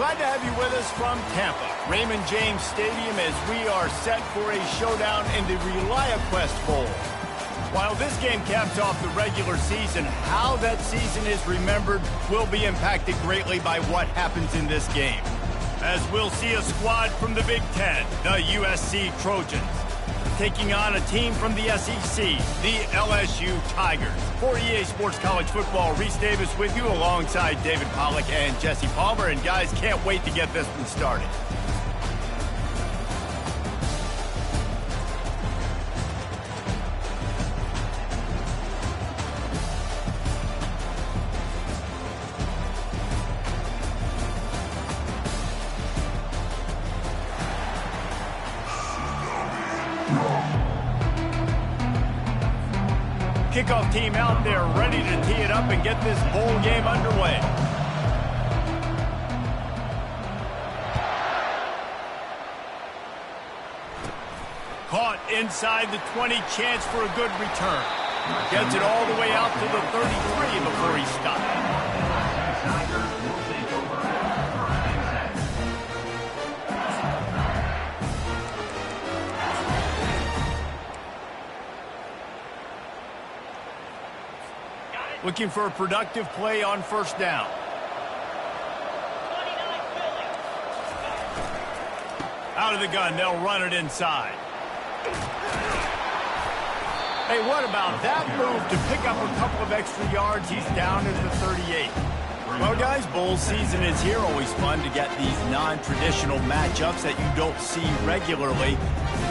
Glad to have you with us from Tampa, Raymond James Stadium, as we are set for a showdown in the Reliaquest Bowl. While this game caps off the regular season, how that season is remembered will be impacted greatly by what happens in this game. As we'll see a squad from the Big Ten, the USC Trojans, taking on a team from the SEC, the LSU Tigers. For EA Sports College Football, Reese Davis with you alongside David Pollack and Jesse Palmer. And guys, can't wait to get this one started. Kickoff team out there ready to tee it up and get this bowl game underway. Caught inside the 20, chance for a good return. Gets it all the way out to the 33 before he stopped. Looking for a productive play on first down. Out of the gun, they'll run it inside. Hey, what about that move to pick up a couple of extra yards? He's down at the 38. Well, guys, bowl season is here. Always fun to get these non-traditional matchups that you don't see regularly.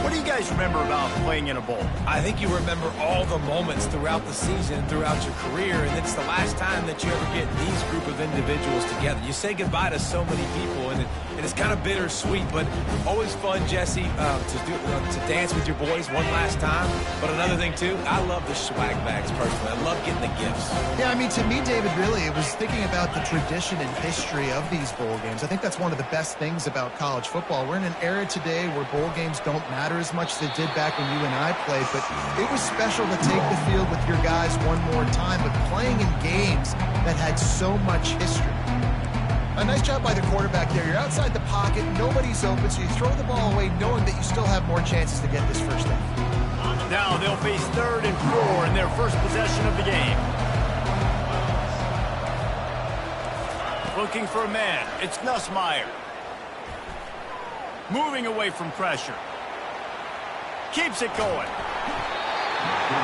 What do you guys remember about playing in a bowl? I think you remember all the moments throughout the season, throughout your career, and it's the last time that you ever get these group of individuals together. You say goodbye to so many people, and it's kind of bittersweet, but always fun, Jesse, to dance with your boys one last time. But another thing, too, I love the swag bags, personally. I love getting the gifts. Yeah, I mean, to me, David, really, it was thinking about the tradition and history of these bowl games. I think that's one of the best things about college football. We're in an era today where bowl games don't matter as much as they did back when you and I played, but it was special to take the field with your guys one more time, but playing in games that had so much history. A nice job by the quarterback there. You're outside the pocket, nobody's open, so you throw the ball away knowing that you still have more chances to get this first down. Now they'll face 3rd and 4 in their first possession of the game. Looking for a man. It's Nussmeier. Moving away from pressure. Keeps it going.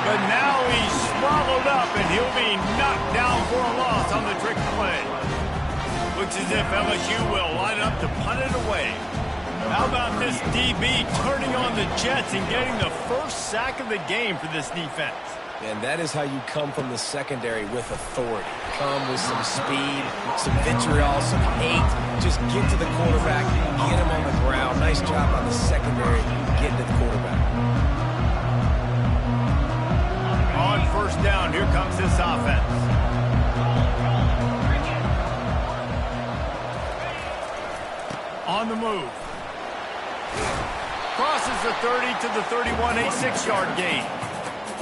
But now he's swallowed up, and he'll be knocked down for a loss on the trick play. Looks as if LSU will line up to punt it away. How about this DB turning on the Jets and getting the first sack of the game for this defense? And that is how you come from the secondary with authority. Come with some speed, some vitriol, some hate. Just get to the quarterback, get him on the ground. Nice job on the secondary, getting to the quarterback. On first down, here comes this offense. On the move. Crosses the 30 to the 31, a 6-yard gain.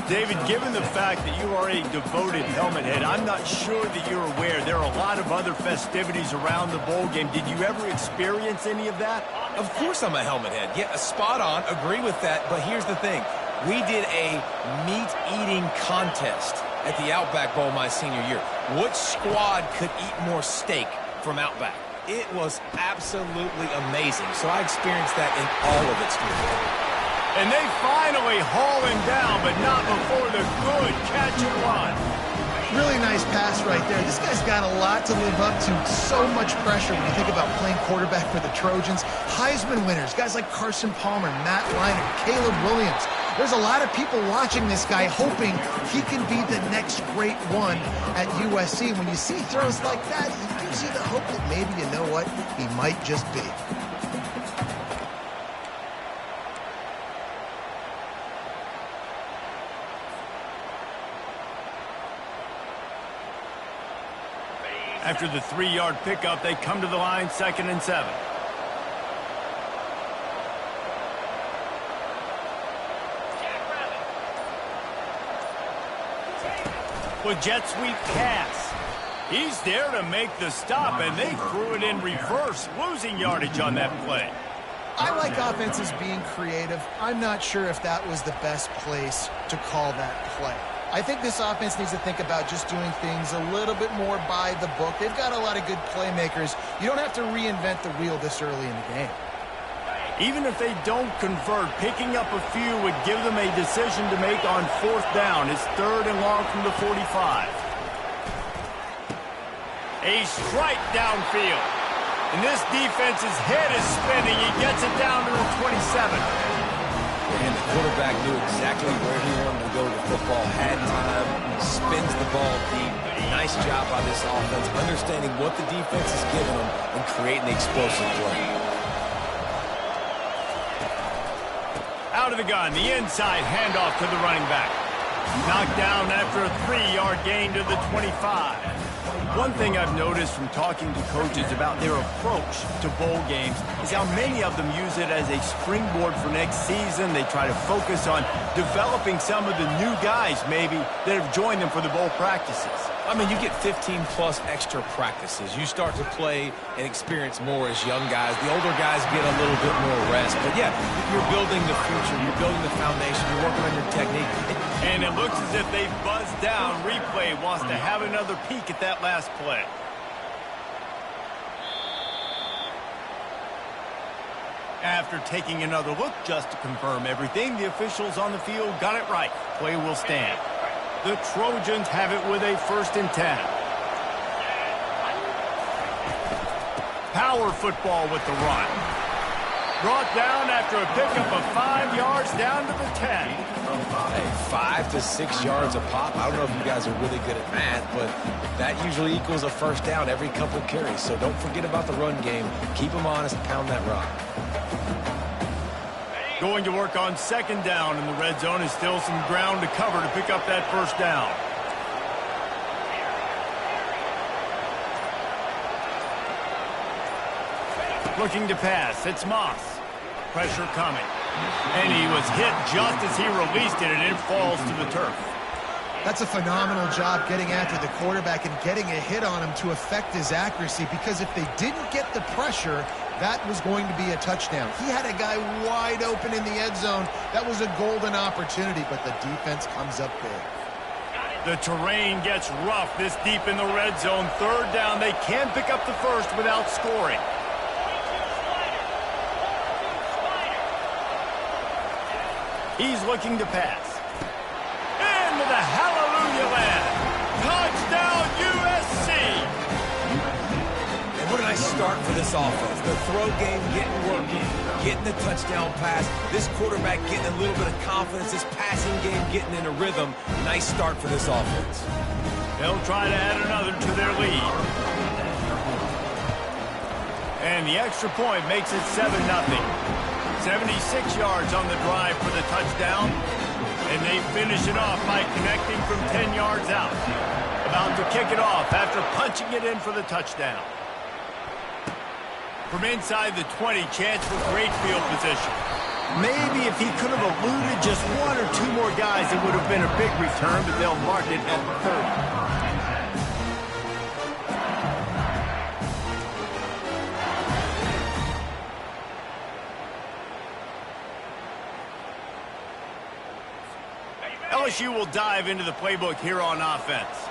David, given the fact that you are a devoted helmet head, I'm not sure that you're aware there are a lot of other festivities around the bowl game. Did you ever experience any of that? Of course I'm a helmet head. Yeah, spot on. Agree with that. But here's the thing. We did a meat-eating contest at the Outback Bowl my senior year. Which squad could eat more steak from Outback? It was absolutely amazing. So I experienced that in all of its glory. And they finally haul him down, but not before the good catch and run. Really nice pass right there. This guy's got a lot to live up to. So much pressure when you think about playing quarterback for the Trojans. Heisman winners, guys like Carson Palmer, Matt Leinart, Caleb Williams. There's a lot of people watching this guy hoping he can be the next great one at USC. When you see throws like that, it gives you the hope that maybe, you know what, he might just be. After the 3-yard pickup, they come to the line, 2nd and 7. With jet sweep pass. He's there to make the stop, and they threw it in reverse, losing yardage on that play. I like offenses being creative. I'm not sure if that was the best place to call that play. I think this offense needs to think about just doing things a little bit more by the book. They've got a lot of good playmakers. You don't have to reinvent the wheel this early in the game. Even if they don't convert, picking up a few would give them a decision to make on 4th down. It's 3rd and long from the 45. A strike downfield. And this defense's head is spinning. He gets it down to the 27. And the quarterback knew exactly where he wanted to go with the football, had time, spins the ball deep. Nice job by this offense, understanding what the defense is giving them and creating the explosive play. Out of the gun, the inside handoff to the running back. Knocked down after a 3-yard gain to the 25. One thing I've noticed from talking to coaches about their approach to bowl games is how many of them use it as a springboard for next season. They try to focus on developing some of the new guys, maybe, that have joined them for the bowl practices. I mean, you get 15-plus extra practices. You start to play and experience more as young guys. The older guys get a little bit more rest. But, yeah, you're building the future. You're building the foundation. You're working on your technique. And it looks as if they buzzed down. Replay wants to have another peek at that last play. After taking another look just to confirm everything, the officials on the field got it right. Play will stand. The Trojans have it with a 1st and 10. Power football with the run. Brought down after a pickup of 5 yards down to the 10. Hey, 5 to 6 yards a pop. I don't know if you guys are really good at math, but that usually equals a 1st down every couple carries. So don't forget about the run game. Keep them honest, pound that rock. Going to work on 2nd down, and the red zone is still some ground to cover to pick up that 1st down. Looking to pass, it's Moss. Pressure coming. And he was hit just as he released it, and it falls to the turf. That's a phenomenal job getting after the quarterback and getting a hit on him to affect his accuracy, because if they didn't get the pressure, that was going to be a touchdown. He had a guy wide open in the end zone. That was a golden opportunity, but the defense comes up big. The terrain gets rough this deep in the red zone. 3rd down, they can pick up the 1st without scoring. He's looking to pass. Into the hallelujah land. Touchdown, USC! And what a nice start for this offense. The throw game getting working, getting the touchdown pass. This quarterback getting a little bit of confidence. This passing game getting in a rhythm. Nice start for this offense. They'll try to add another to their lead. And the extra point makes it 7-0. 76 yards on the drive for the touchdown. And they finish it off by connecting from 10 yards out. About to kick it off after punching it in for the touchdown. From inside the 20, chance for great field position. Maybe if he could have eluded just 1 or 2 more guys, it would have been a big return, but they'll mark it at 30. LSU will dive into the playbook here on offense.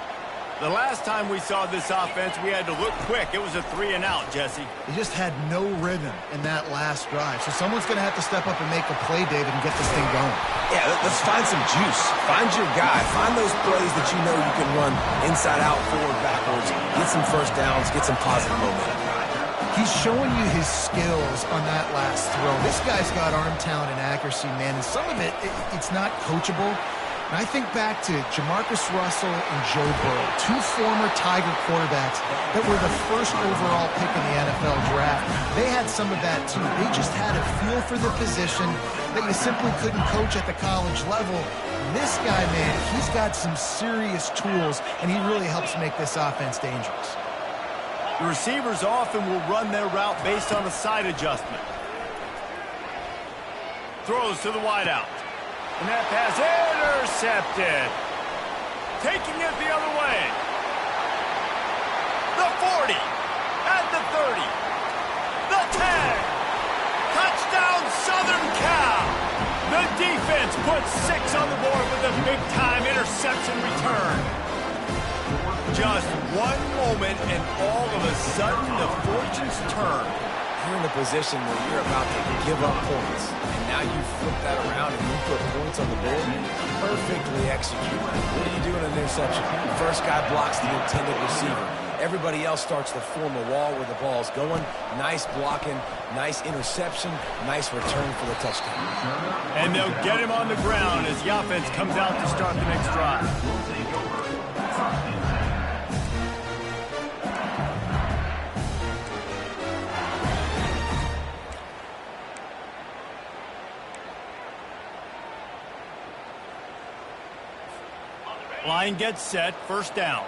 The last time we saw this offense, we had to look quick. It was a 3-and-out, Jesse. He just had no rhythm in that last drive. So someone's going to have to step up and make a play, David, and get this thing going. Yeah, let's find some juice. Find your guy. Find those plays that you know you can run inside out, forward, backwards. Get some 1st downs. Get some positive momentum. He's showing you his skills on that last throw. This guy's got arm talent and accuracy, man. And some of it's not coachable. And I think back to Jamarcus Russell and Joe Burrow, 2 former Tiger quarterbacks that were the 1st overall pick in the NFL draft. They had some of that, too. They just had a feel for the position that you simply couldn't coach at the college level. This guy, man, he's got some serious tools, and he really helps make this offense dangerous. The receivers often will run their route based on a side adjustment. Throws to the wideout. And that pass intercepted. Taking it the other way. 40, at the 30, the 10. Touchdown, Southern Cal. The defense puts 6 on the board with a big-time interception return. Just one moment, and all of a sudden, the fortunes turn. You're in a position where you're about to give up points, and now you flip that around and you put points on the board. Perfectly executed. What do you do in an interception? The first guy blocks the intended receiver. Everybody else starts to form a wall where the ball's going. Nice blocking, nice interception, nice return for the touchdown. And they'll get him on the ground as the offense comes out to start the next drive. Line gets set, first down.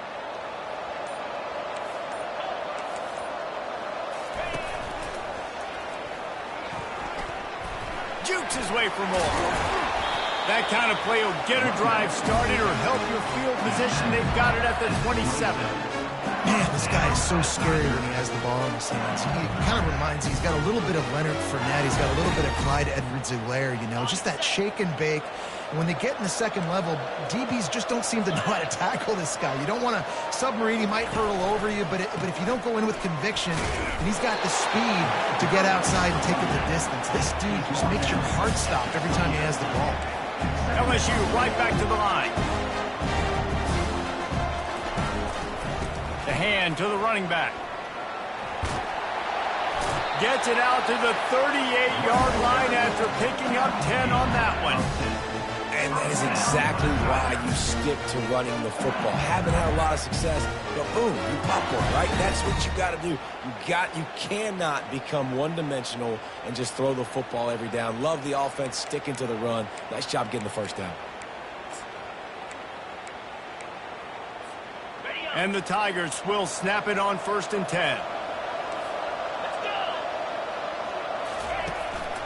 Jukes his way for more. That kind of play will get a drive started or help your field position. They've got it at the 27. Man, this guy is so scary when he has the ball in his hands. He kind of reminds me, he's got a little bit of Leonard Fournette. He's got a little bit of Clyde Edwards-Helaire, you know, just that shake and bake. And when they get in the second level, DBs just don't seem to know how to tackle this guy. You don't want to submarine. He might hurtle over you, but if you don't go in with conviction, and he's got the speed to get outside and take it the distance, this dude just makes your heart stop every time he has the ball. LSU right back to the line. The hand to the running back. Gets it out to the 38-yard line after picking up 10 on that one. And that is exactly why you stick to running the football. Haven't had a lot of success, but boom, you pop one, right? That's what you got to do. You cannot become one-dimensional and just throw the football every down. Love the offense, sticking to the run. Nice job getting the first down. And the Tigers will snap it on 1st and 10.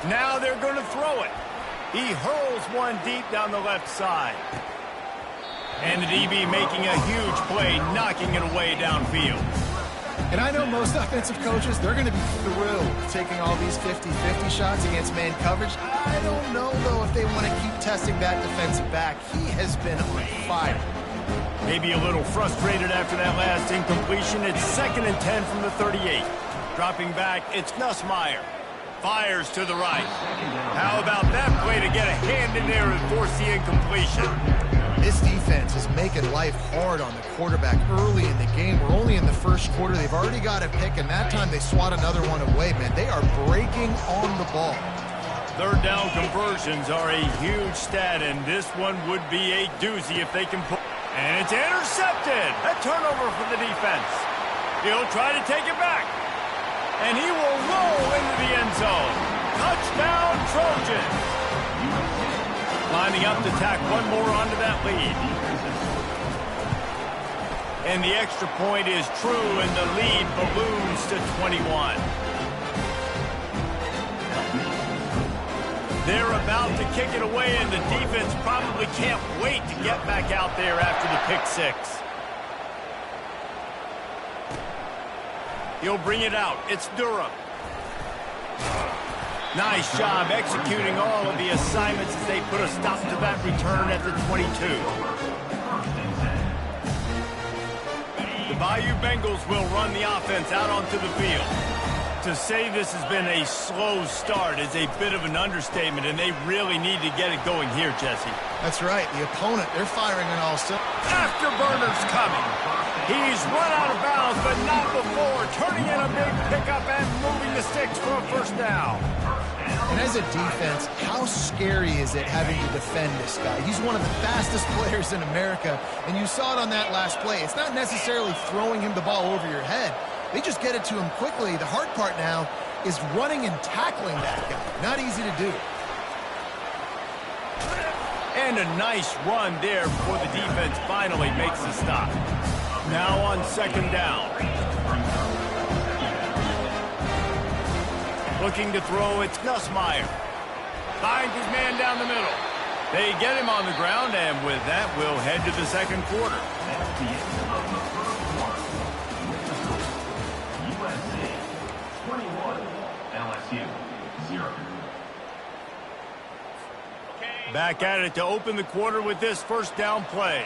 Now they're going to throw it. He hurls one deep down the left side. And the DB making a huge play, knocking it away downfield. And I know most offensive coaches, they're going to be thrilled taking all these 50-50 shots against man coverage. I don't know, though, if they want to keep testing that defensive back. He has been on fire. Maybe a little frustrated after that last incompletion. It's 2nd and 10 from the 38. Dropping back, it's Nussmeier. Fires to the right. How about that play to get a hand in there and force the incompletion? This defense is making life hard on the quarterback early in the game. We're only in the first quarter. They've already got a pick, and that time they swat another one away, man. They are breaking on the ball. 3rd down conversions are a huge stat, and this one would be a doozy if they can put. And it's intercepted. A turnover for the defense. He'll try to take it back. And he will roll into the end zone. Touchdown, Trojans. Lining up to tack one more onto that lead. And the extra point is true, and the lead balloons to 21. They're about to kick it away, and the defense probably can't wait to get back out there after the pick six. He'll bring it out. It's Durham. Nice job executing all of the assignments as they put a stop to that return at the 22. The Bayou Bengals will run the offense out onto the field. To say this has been a slow start is a bit of an understatement, and they really need to get it going here, Jesse. That's right. The opponent, they're firing on all cylinders. Afterburner's coming. He's run out of bounds, but not before. Turning in a big pickup and moving the sticks for a first down. And as a defense, how scary is it having to defend this guy? He's one of the fastest players in America, and you saw it on that last play. It's not necessarily throwing him the ball over your head. They just get it to him quickly. The hard part now is running and tackling that guy. Not easy to do. And a nice run there before the defense finally makes the stop. Now on 2nd down. Looking to throw, it's Nussmeier. Finds his man down the middle. They get him on the ground, and with that, we'll head to the 2nd quarter. Back at it to open the quarter with this first down play.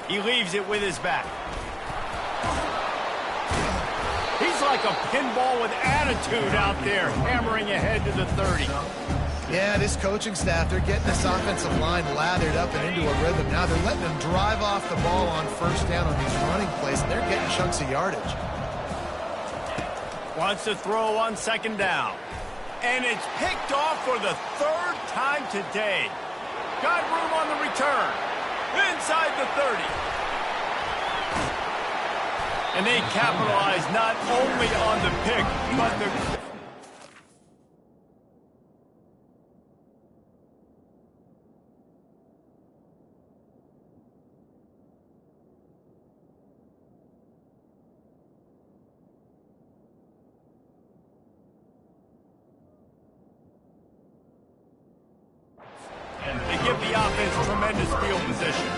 He leaves it with his back. He's like a pinball with attitude out there, hammering ahead to the 30. Yeah, this coaching staff, they're getting this offensive line lathered up and into a rhythm. Now they're letting them drive off the ball on first down on these running plays, and they're getting chunks of yardage. Wants to throw on second down. And it's picked off for the third time today. Got room on the return. Inside the 30. And they capitalize not only on the pick, but the... They give the offense tremendous field position.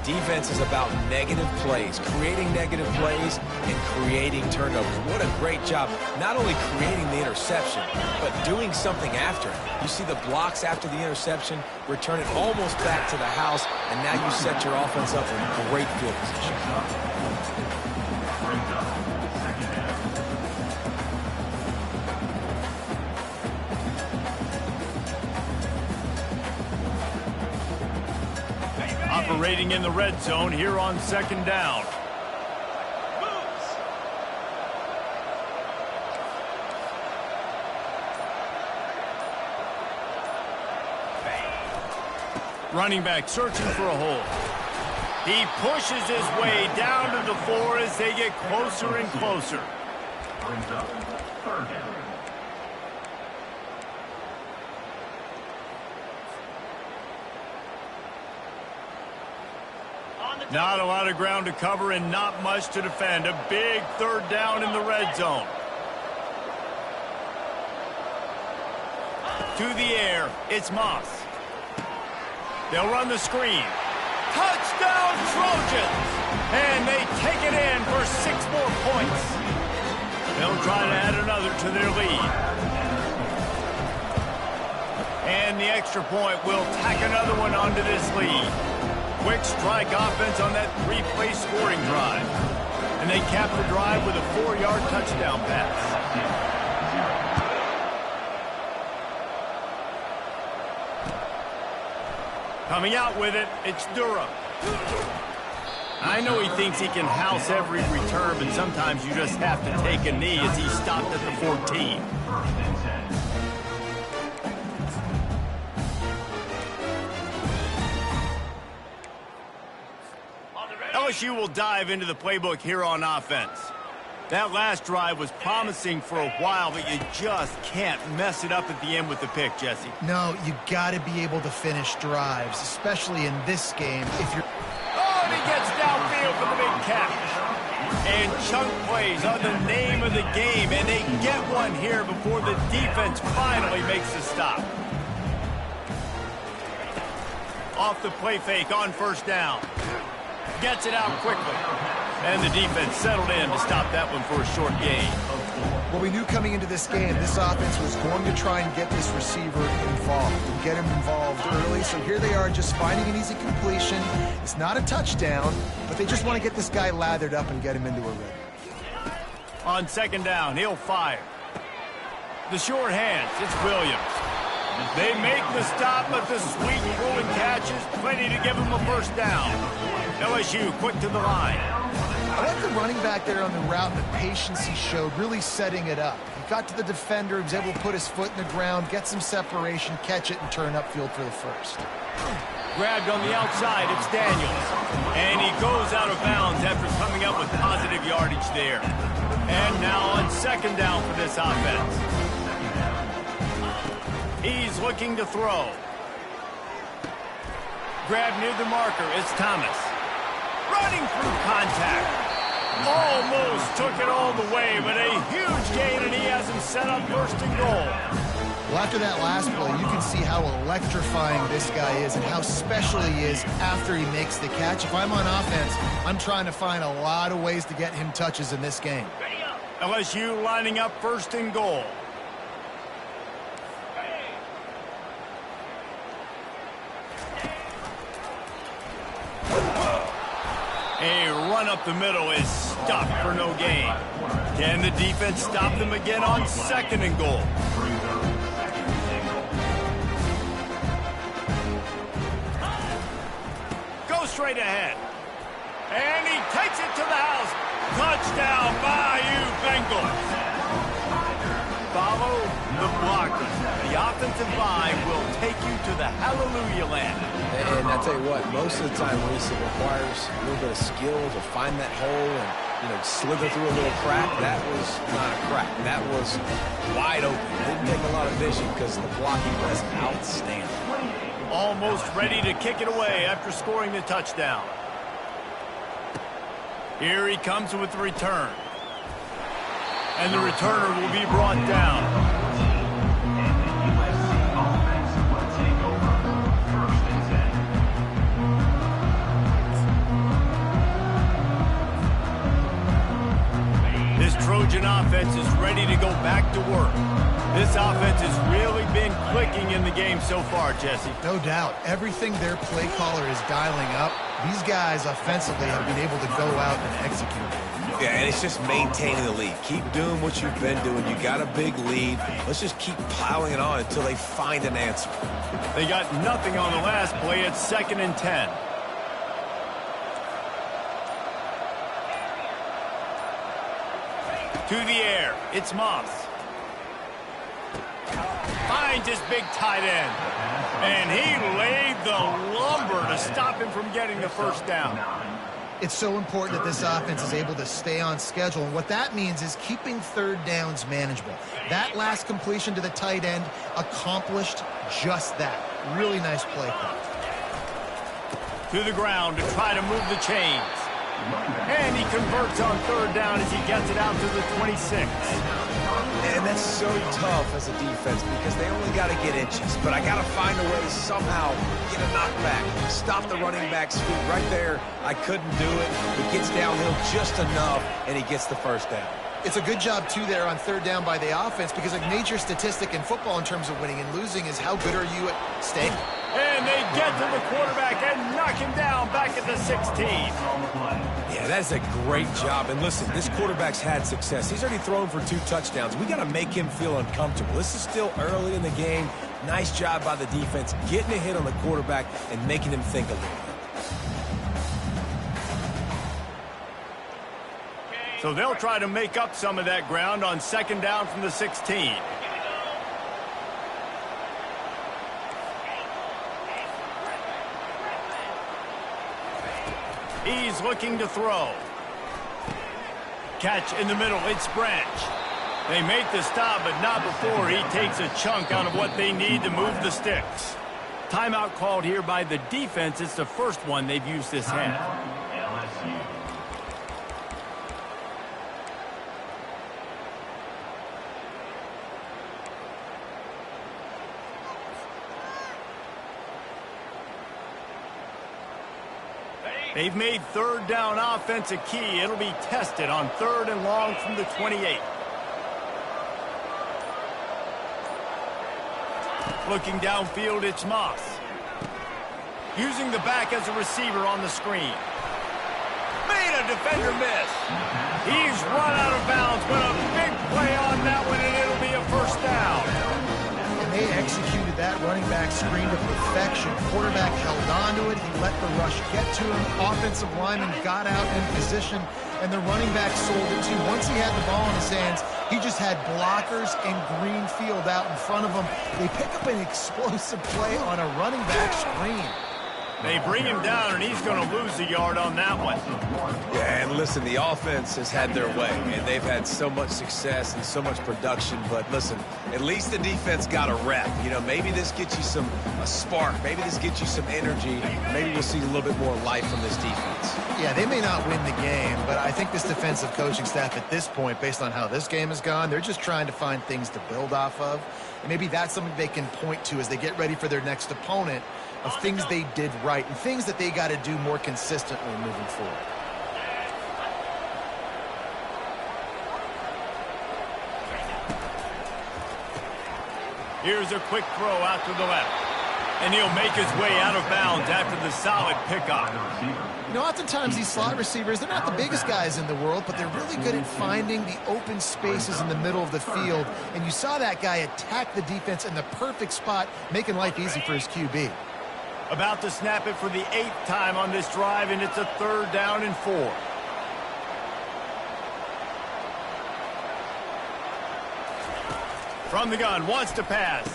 Defense is about negative plays, creating negative plays and creating turnovers. What a great job, not only creating the interception, but doing something after it. You see the blocks after the interception, return it almost back to the house, and now you set your offense up in great field position. Operating in the red zone here on second down. Running back searching for a hole. He pushes his way down to the floor as they get closer and closer. Brings up third down. Not a lot of ground to cover and not much to defend. A big third down in the red zone. To the air, it's Moss. They'll run the screen. Touchdown Trojans! And they take it in for 6 more points. They'll try to add another to their lead. And the extra point will tack another one onto this lead. Quick strike offense on that 3-play scoring drive. And they cap the drive with a 4-yard touchdown pass. Coming out with it, it's Durham. I know he thinks he can house every return, but sometimes you just have to take a knee as he stopped at the 14. LSU will dive into the playbook here on offense. That last drive was promising for a while, but you just can't mess it up at the end with the pick, Jesse. No, you got to be able to finish drives, especially in this game. If you're... Oh, and he gets downfield for the big catch. And chunk plays are the name of the game, and they get one here before the defense finally makes the stop. Off the play fake on first down. Gets it out quickly. And the defense settled in to stop that one for a short gain. Well, we knew coming into this game, this offense was going to try and get this receiver involved and get him involved early. So here they are just finding an easy completion. It's not a touchdown, but they just want to get this guy lathered up and get him into a rhythm. On second down, he'll fire. The short hands, it's Williams. They make the stop, but the sweet throw and catch is plenty to give him a first down. LSU quick to the line. I like the running back there on the route and the patience he showed, really setting it up. He got to the defender, he was able to put his foot in the ground, get some separation, catch it, and turn upfield for the first. Grabbed on the outside, it's Daniels. And he goes out of bounds after coming up with positive yardage there. And now on second down for this offense. He's looking to throw. Grabbed near the marker, it's Thomas. Running through contact. Almost took it all the way, but a huge gain, and he has him set up first and goal. Well, after that last play, you can see how electrifying this guy is and how special he is after he makes the catch. If I'm on offense, I'm trying to find a lot of ways to get him touches in this game. LSU lining up first and goal. A run up the middle is stopped for no gain. Can the defense stop them again on second and goal? Go straight ahead. And he takes it to the house. Touchdown, Bayou Bengals. Follow the blockers. The offensive line will take you to the hallelujah land. And I tell you what, most of the time, Reese, it requires a little bit of skill to find that hole and, slither through a little crack. That was not a crack. That was wide open. Didn't take a lot of vision because the blocking was outstanding. Almost ready to kick it away after scoring the touchdown. Here he comes with the return. And the returner will be brought down. This Trojan offense is ready to go back to work. This offense has really been clicking in the game so far, Jesse. No doubt. Everything their play caller is dialing up, these guys offensively have been able to go out and execute. Yeah, and it's just maintaining the lead. Keep doing what you've been doing. You got a big lead. Let's just keep piling it on until they find an answer. They got nothing on the last play. It's 2nd and 10. To the air. It's Moss. Finds his big tight end. And he laid the lumber to stop him from getting the first down. It's so important that this offense is able to stay on schedule, and what that means is keeping third downs manageable. That last completion to the tight end accomplished just that. Really nice play call. To the ground to try to move the chains. And he converts on third down as he gets it out to the 26. And that's so tough as a defense because they only got to get inches. But I got to find a way to somehow get a knockback. Stop the running back's feet right there. I couldn't do it. He gets downhill just enough, and he gets the first down. It's a good job, too, there on third down by the offense because a major statistic in football in terms of winning and losing is how good are you at staying. And they get to the quarterback and knock him down back at the 16. Yeah, that's a great job. And listen, this quarterback's had success. He's already thrown for 2 touchdowns. We got to make him feel uncomfortable. This is still early in the game. Nice job by the defense, getting a hit on the quarterback and making him think a little bit. So they'll try to make up some of that ground on 2nd down from the 16. He's looking to throw. Catch in the middle. It's Branch. They make the stop, but not before he takes a chunk out of what they need to move the sticks. Timeout called here by the defense. It's the first one they've used this half. They've made third down offense a key. It'll be tested on 3rd and long from the 28. Looking downfield, it's Moss. Using the back as a receiver on the screen. Made a defender miss. He's run out of bounds, but a big play on that one, and it'll be a first down. And they executed that running back screen to perfection. Quarterback held on to it. He let the rush get to him. Offensive lineman got out in position, and the running back sold it too. Once he had the ball in his hands, he just had blockers and green field out in front of him. They pick up an explosive play on a running back screen. They bring him down, and he's going to lose a yard on that one. Yeah, and listen, the offense has had their way, and they've had so much success and so much production. But listen, at least the defense got a rep. You know, maybe this gets you a spark. Maybe this gets you some energy. Maybe we'll see a little bit more life from this defense. Yeah, they may not win the game, but I think this defensive coaching staff at this point, based on how this game has gone, they're just trying to find things to build off of. And maybe that's something they can point to as they get ready for their next opponent, of things they did right and things that they got to do more consistently moving forward. Here's a quick throw out to the left. And he'll make his way out of bounds after the solid pickup. You know, oftentimes these slot receivers, they're not the biggest guys in the world, but they're really good at finding the open spaces in the middle of the field. And you saw that guy attack the defense in the perfect spot, making life easy for his QB. About to snap it for the 8th time on this drive, and it's a 3rd down and 4. From the gun, wants to pass.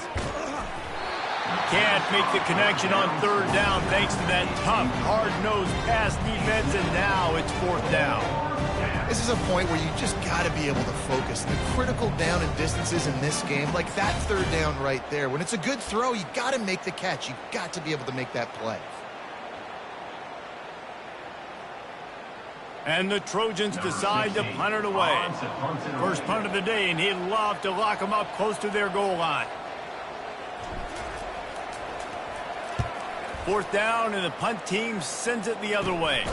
Can't make the connection on 3rd down thanks to that tough, hard-nosed pass defense, and now it's 4th down. This is a point where you just got to be able to focus. The critical down and distances in this game, like that 3rd down right there. When it's a good throw, you got to make the catch. You got to be able to make that play. And the Trojans decide to punt it away. First punt of the day, and he'd love to lock them up close to their goal line. 4th down, and the punt team sends it the other way.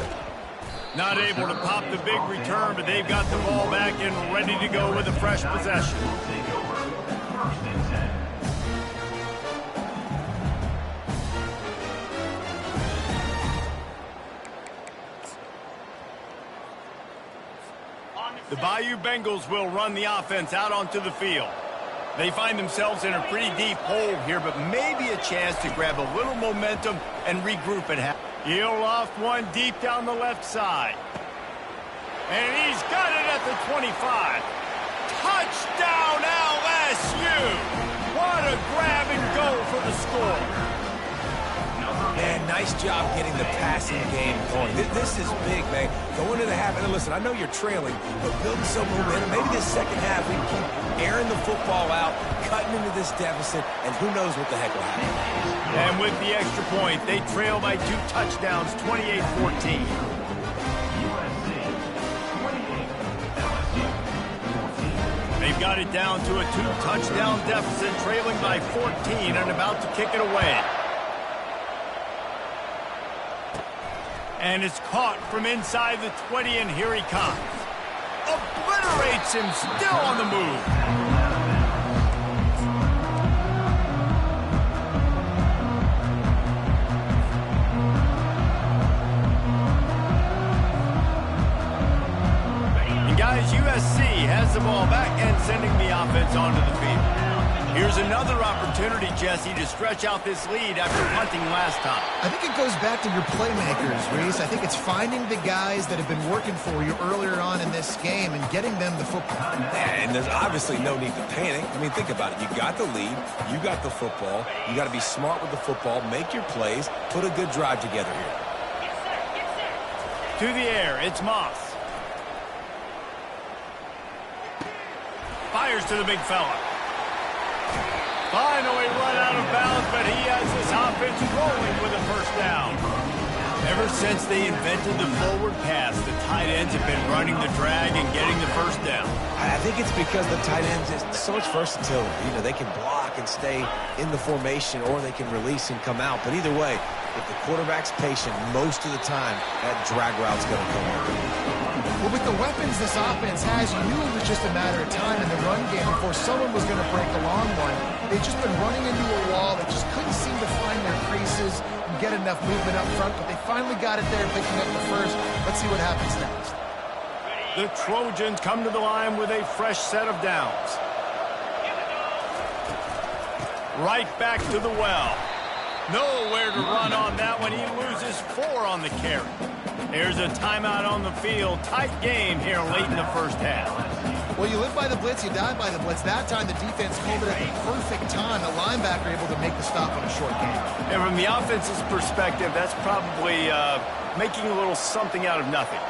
Not able to pop the big return, but they've got the ball back and ready to go with a fresh possession. The Bayou Bengals will run the offense out onto the field. They find themselves in a pretty deep hole here, but maybe a chance to grab a little momentum and regroup at half. He'll loft one deep down the left side. And he's got it at the 25. Touchdown, LSU! What a grab and go for the score. Man, nice job getting the passing game going. This is big, man. Going into the half, and listen, I know you're trailing, but building some momentum. Maybe this second half we can keep airing the football out, cutting into this deficit, and who knows what the heck will happen. And with the extra point, they trail by 2 touchdowns, 28-14. They've got it down to a 2-touchdown deficit, trailing by 14 and about to kick it away. And it's caught from inside the 20, and here he comes. Obliterates him, still on the move. And guys, USC has the ball back and sending the offense onto the field. Here's another opportunity, Jesse, to stretch out this lead after punting last time. I think it goes back to your playmakers, Reese. I think it's finding the guys that have been working for you earlier on in this game and getting them the football. And there's obviously no need to panic. I mean, think about it. You got the lead. You got the football. You got to be smart with the football. Make your plays. Put a good drive together here. To the air, it's Moss. Fires to the big fella. Finally run out of bounds, but he has this offense rolling with a 1st down. Ever since they invented the forward pass, the tight ends have been running the drag and getting the 1st down. I think it's because the tight ends is so much versatility. You know, they can block and stay in the formation, or they can release and come out. But either way, if the quarterback's patient, most of the time, that drag route's going to come over. Well, with the weapons this offense has, you knew it was just a matter of time in the run game before someone was going to break a long one. They've just been running into a wall. They just couldn't seem to find their creases and get enough movement up front, but they finally got it there, picking up the 1st. Let's see what happens next. The Trojans come to the line with a fresh set of downs. Right back to the well. Nowhere to run on that one. He loses 4 on the carry. There's a timeout on the field. Tight game here late in the 1st half. Well, you live by the blitz, you die by the blitz. That time the defense called it at the perfect time. The linebacker able to make the stop on a short game. And from the offense's perspective, that's probably making a little something out of nothing.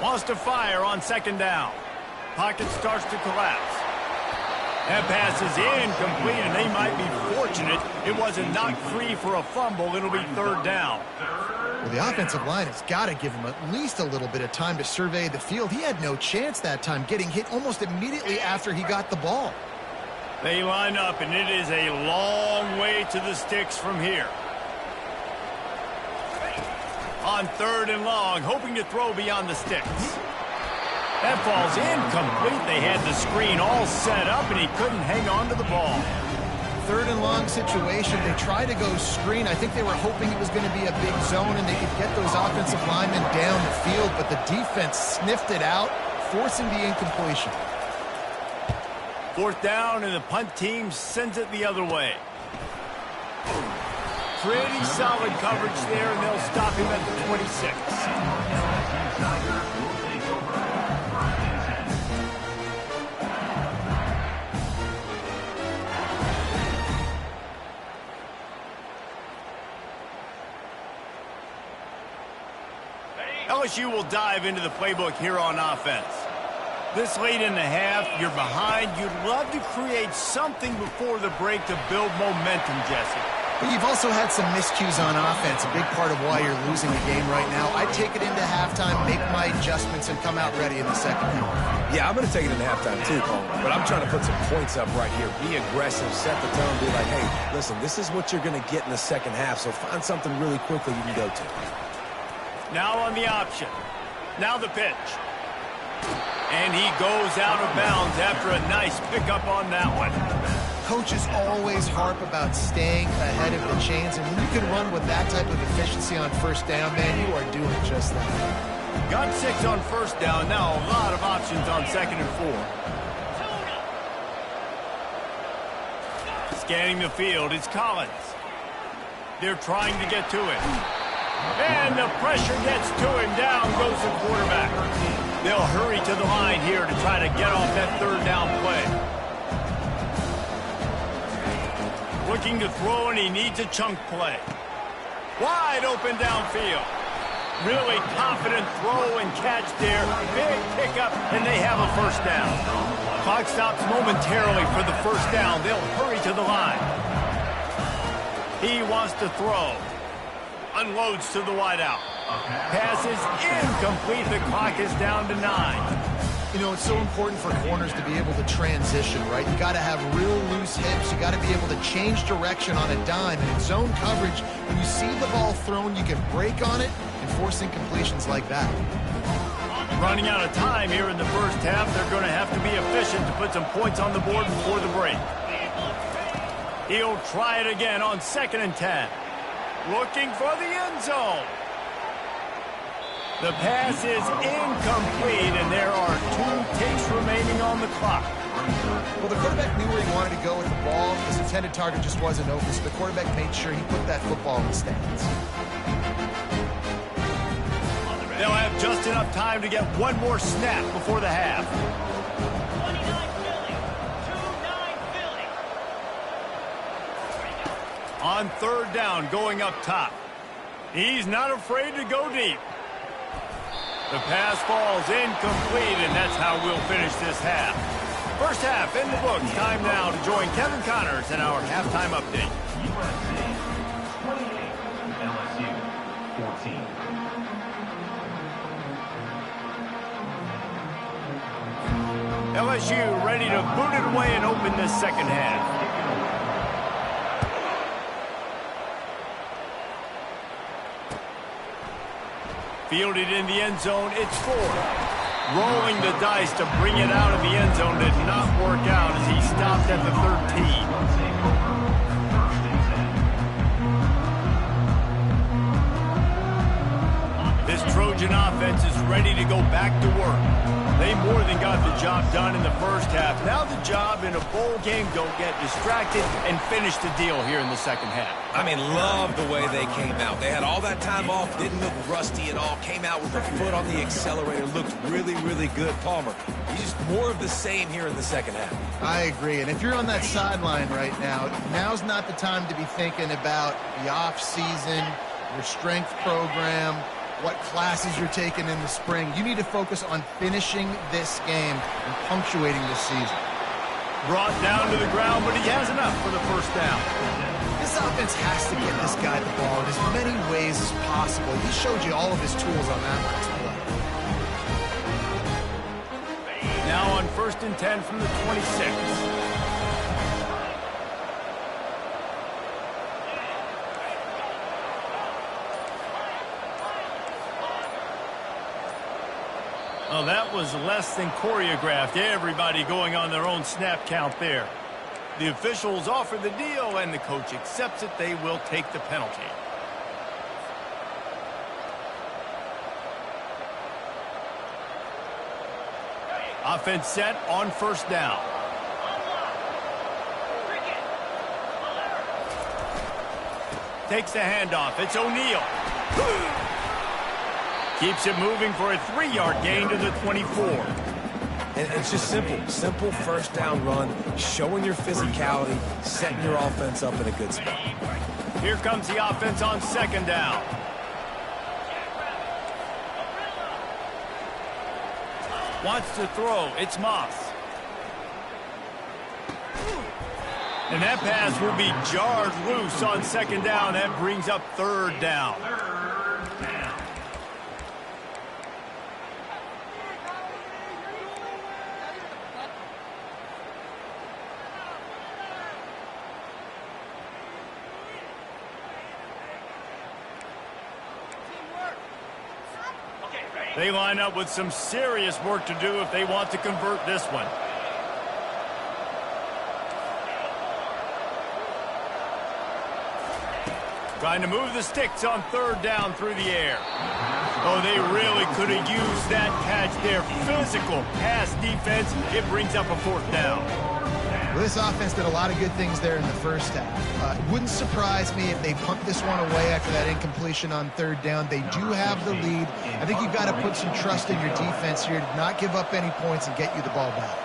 Wants to fire on 2nd down. Pocket starts to collapse. That pass is incomplete, and they might be fortunate it wasn't knocked free for a fumble. It'll be 3rd down. Well, the offensive line has got to give him at least a little bit of time to survey the field. He had no chance that time, getting hit almost immediately after he got the ball. They line up, and it is a long way to the sticks from here. On 3rd and long, hoping to throw beyond the sticks. That ball's incomplete. They had the screen all set up, and he couldn't hang on to the ball. 3rd and long situation. They tried to go screen. I think they were hoping it was going to be a big zone and they could get those offensive linemen down the field, but the defense sniffed it out, forcing the incompletion. 4th down, and the punt team sends it the other way. Pretty solid coverage there, and they'll stop him at the 26. LSU will dive into the playbook here on offense. This late in the half, you're behind. You'd love to create something before the break to build momentum, Jesse. But you've also had some miscues on offense, a big part of why you're losing the game right now. I'd take it into halftime, make my adjustments, and come out ready in the second half. Yeah, I'm going to take it into halftime too, Paul. But I'm trying to put some points up right here. Be aggressive, set the tone, be like, hey, listen, this is what you're going to get in the second half, so find something really quickly you can go to. Now on the option. Now the pitch. And he goes out of bounds after a nice pickup on that one. Coaches always harp about staying ahead of the chains, and when you can run with that type of efficiency on 1st down, man, you are doing just that. Got 6 on 1st down. Now a lot of options on 2nd and 4. Scanning the field, it's Collins. They're trying to get to it. And the pressure gets to him. Down goes the quarterback. They'll hurry to the line here to try to get off that 3rd down play. Looking to throw, and he needs a chunk play. Wide open downfield. Really confident throw and catch there. Big pickup, and they have a 1st down. Clock stops momentarily for the 1st down. They'll hurry to the line. He wants to throw. Unloads to the wideout. Pass is incomplete. The clock is down to 9. You know, it's so important for corners to be able to transition, right? You got to have real loose hips. You got to be able to change direction on a dime. And in zone coverage, when you see the ball thrown, you can break on it and force incompletions like that. Running out of time here in the 1st half. They're going to have to be efficient to put some points on the board before the break. He'll try it again on 2nd and 10. Looking for the end zone. The pass is incomplete, and there are 2 takes remaining on the clock. Well, the quarterback knew where he wanted to go with the ball. His intended target just wasn't open, so the quarterback made sure he put that football in the stands. They'll have just enough time to get one more snap before the half. 29 Philly. On 3rd down, going up top. He's not afraid to go deep. The pass falls incomplete, and that's how we'll finish this half. 1st half in the books. Time now to join Kevin Connors in our halftime update. LSU ready to boot it away and open this second half. Fielded in the end zone, it's 4. Rolling the dice to bring it out of the end zone did not work out as he stopped at the 13. This Trojan offense is ready to go back to work. They more than got the job done in the 1st half. Now the job in a bowl game, don't get distracted and finish the deal here in the 2nd half. I mean, love the way they came out. They had all that time off, didn't look rusty at all, came out with a foot on the accelerator, looked really, really good. Palmer, he's just more of the same here in the 2nd half. I agree, and if you're on that sideline right now, now's not the time to be thinking about the off-season, your strength program, what classes you're taking in the spring. You need to focus on finishing this game and punctuating this season. Brought down to the ground, but he has enough for the 1st down. This offense has to get this guy the ball in as many ways as possible. He showed you all of his tools on that last play. Now on 1st and 10 from the 26. Well, that was less than choreographed. Everybody going on their own snap count there. The officials offer the deal, and the coach accepts it. They will take the penalty. Offense set on first down. Takes the handoff. It's O'Neal. Keeps it moving for a 3-yard gain to the 24. And it's just simple. Simple first down run, showing your physicality, setting your offense up in a good spot. Here comes the offense on second down. Wants to throw. It's Moss. And that pass will be jarred loose on second down. That brings up third down. They line up with some serious work to do if they want to convert this one. Trying to move the sticks on third down through the air. Oh, they really could have used that catch there. Physical pass defense. It brings up a fourth down. Well, this offense did a lot of good things there in the first half. It wouldn't surprise me if they punt this one away after that incompletion on third down. They do have the lead. I think you've got to put some trust in your defense here to not give up any points and get you the ball back.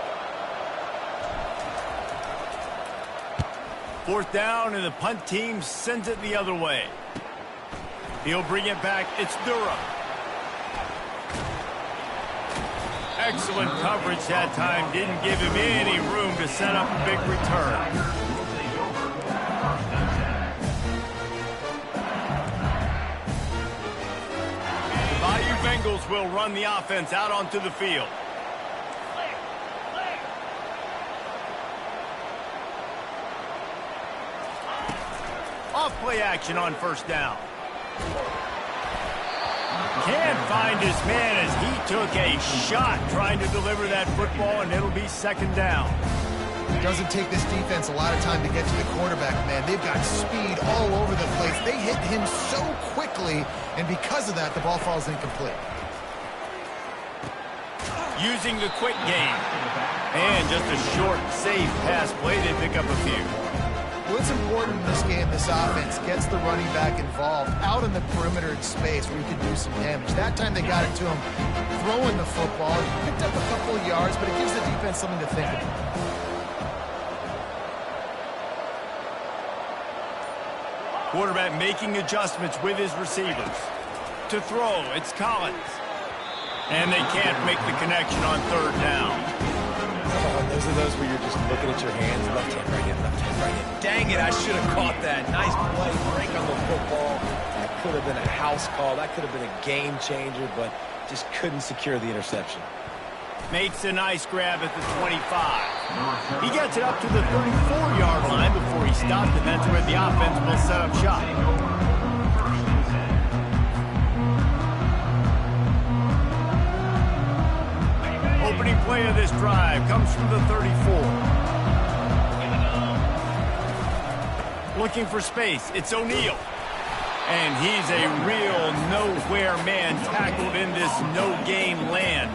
Fourth down, and the punt team sends it the other way. He'll bring it back. It's Durham. Excellent coverage that time. Didn't give him any room to set up a big return. The Bayou Bengals will run the offense out onto the field. Off play action on first down. Can't find his man as he took a shot trying to deliver that football, and it'll be second down. It doesn't take this defense a lot of time to get to the quarterback, man. They've got speed all over the place. They hit him so quickly, and because of that, the ball falls incomplete. Using the quick game. And just a short, safe pass play. They pick up a few. Well, it's important in this game, this offense gets the running back involved out in the perimeter space where you can do some damage. That time they got it to him throwing the football. He picked up a couple of yards, but it gives the defense something to think about. Quarterback making adjustments with his receivers. To throw, it's Collins. And they can't make the connection on third down. Those are those where you're just looking at your hands, left hand, right hand, left hand, right hand. Dang it, I should have caught that. Nice play, break on the football. That could have been a house call. That could have been a game changer, but just couldn't secure the interception. Makes a nice grab at the 25. He gets it up to the 34-yard line before he stopped, and that's where the offense will set up shop. Opening play of this drive comes from the 34. Looking for space. It's O'Neal. And he's a real nowhere man tackled in this no-game land.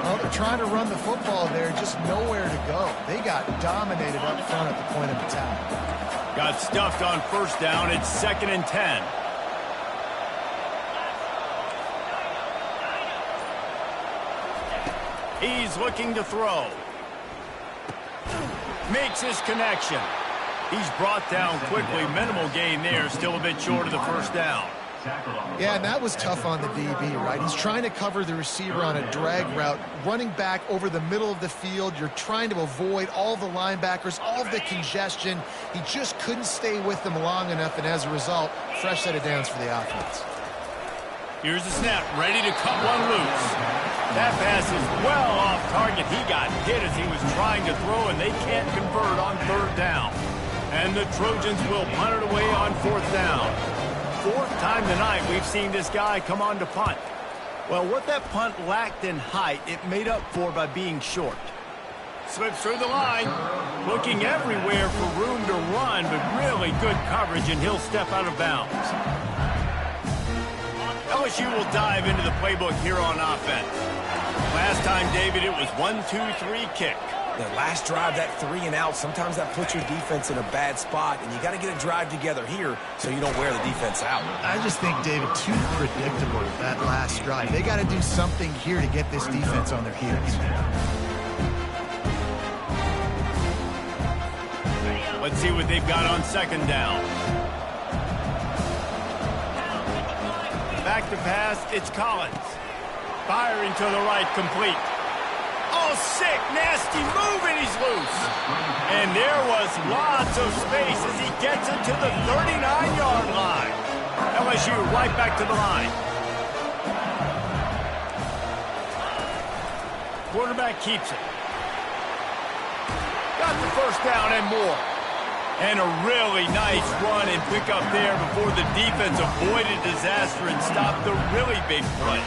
Well, they're trying to run the football there, just nowhere to go. They got dominated up front at the point of attack. Got stuffed on first down. It's 2nd and 10. He's looking to throw. Makes his connection. He's brought down quickly. Minimal gain there. Still a bit short of the first down. Yeah, and that was tough on the DB, right? He's trying to cover the receiver on a drag route, running back over the middle of the field. You're trying to avoid all the linebackers, all of the congestion. He just couldn't stay with them long enough, and as a result, fresh set of downs for the offense. Here's the snap, ready to cut one loose. That pass is well off target. He got hit as he was trying to throw, and they can't convert on third down. And the Trojans will punt it away on fourth down. Fourth time tonight we've seen this guy come on to punt. Well, what that punt lacked in height, it made up for by being short. Slips through the line, looking everywhere for room to run, but really good coverage, and he'll step out of bounds. LSU will dive into the playbook here on offense. Last time, David, it was 1-2-3 kick. The last drive, that 3 and out, sometimes that puts your defense in a bad spot, and you got to get a drive together here so you don't wear the defense out. I just think, David, too predictable that last drive. They got to do something here to get this defense on their heels. Let's see what they've got on second down. Back to pass, it's Collins. Firing to the right, complete. Oh, sick, nasty move, and he's loose. And there was lots of space as he gets it to the 39-yard line. LSU right back to the line. Quarterback keeps it. Got the first down and more. And a really nice run and pick up there before the defense avoided disaster and stopped the really big play.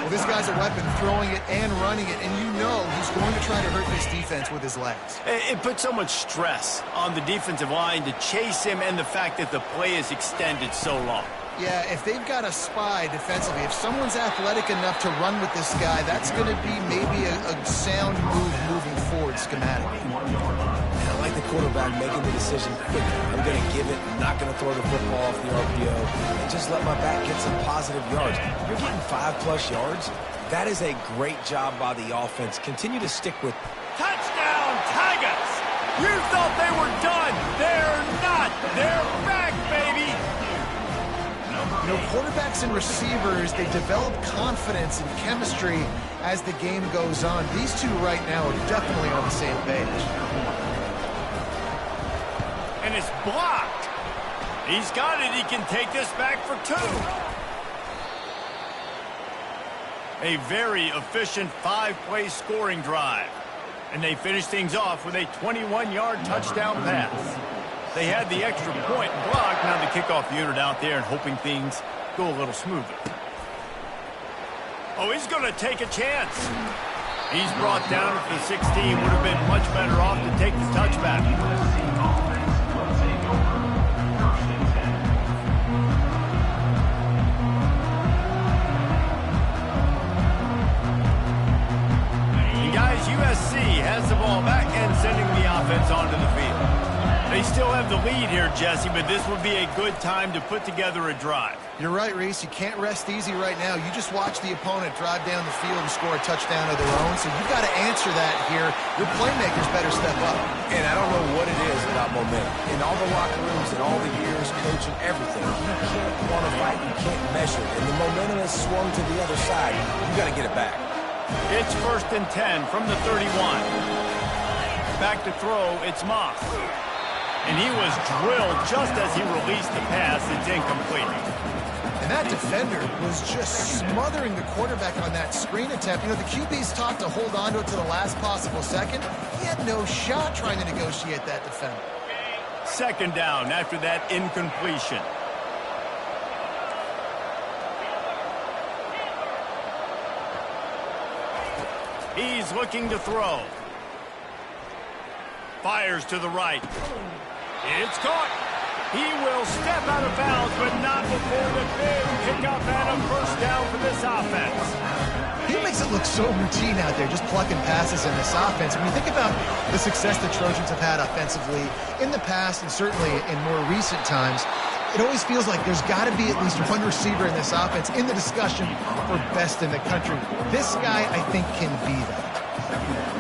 Well, this guy's a weapon, throwing it and running it, and you know he's going to try to hurt this defense with his legs. It puts so much stress on the defensive line to chase him, and the fact that the play is extended so long. Yeah, if they've got a spy defensively, if someone's athletic enough to run with this guy, that's going to be maybe a sound move moving forward schematically. And I like the quarterback making the decision quickly. I'm going to give it. I'm not going to throw the football off the RPO and just let my back get some positive yards. You're getting 5+ yards. That is a great job by the offense. Continue to stick with. Touchdown, Tigers! You thought they were done. They're not. They're back, baby. You know, quarterbacks and receivers, they develop confidence and chemistry as the game goes on. These two right now are definitely on the same page. And it's blocked. He's got it. He can take this back for 2. A very efficient 5-play scoring drive. And they finish things off with a 21-yard touchdown pass. They had the extra point blocked. Now the kickoff unit out there and hoping things go a little smoother. Oh, he's going to take a chance. He's brought down at the 16. Would have been much better off to take the touchback. And guys, USC has the ball back and sending the offense onto the field. They still have the lead here, Jesse, but this would be a good time to put together a drive. You're right, Reese. You can't rest easy right now. You just watch the opponent drive down the field and score a touchdown of their own, so you've got to answer that here. Your playmakers better step up. And I don't know what it is about momentum. In all the locker rooms and all the years, coaching, everything, you can't quantify it, you can't measure it. And the momentum has swung to the other side. You got to get it back. It's 1st and 10 from the 31. Back to throw, it's Moss. And he was drilled just as he released the pass. It's incomplete. And that defender was just smothering the quarterback on that screen attempt. You know, the QB's taught to hold on to it to the last possible second. He had no shot trying to negotiate that defender. 2nd down after that incompletion. He's looking to throw. Fires to the right. It's caught. He will step out of bounds, but not before the big pickup and a first down for this offense. He makes it look so routine out there, just plucking passes in this offense. When you think about the success the Trojans have had offensively in the past and certainly in more recent times, it always feels like there's got to be at least one receiver in this offense in the discussion for best in the country. This guy, I think, can be that.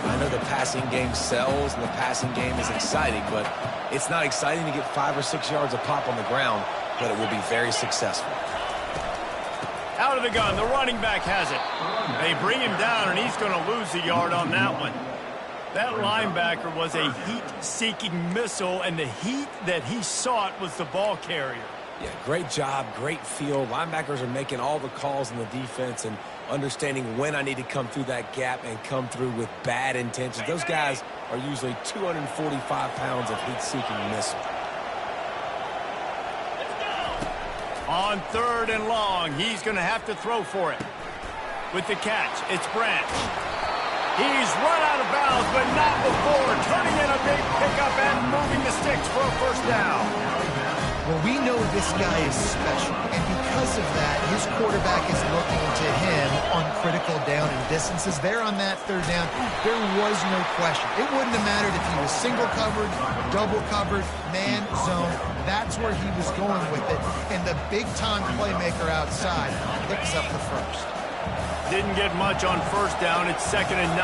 I know the passing game sells and the passing game is exciting, but it's not exciting to get 5 or 6 yards a pop on the ground, but it will be very successful. Out of the gun, the running back has it. They bring him down, and he's going to lose a yard on that one. That linebacker was a heat-seeking missile, and the heat that he sought was the ball carrier. Yeah, great job, great feel. Linebackers are making all the calls in the defense and understanding when I need to come through that gap and come through with bad intentions. Those guys are usually 245 pounds of heat-seeking missile. On 3rd and long, he's going to have to throw for it. With the catch, it's Branch. He's run out of bounds, but not before turning in a big pickup and moving the sticks for a first down. Well, we know this guy is special, and because of that, his quarterback is looking to him on critical down and distances. There on that third down, there was no question. It wouldn't have mattered if he was single covered, double covered, man, zone. That's where he was going with it, and the big-time playmaker outside picks up the first. Didn't get much on first down. It's 2nd and 9.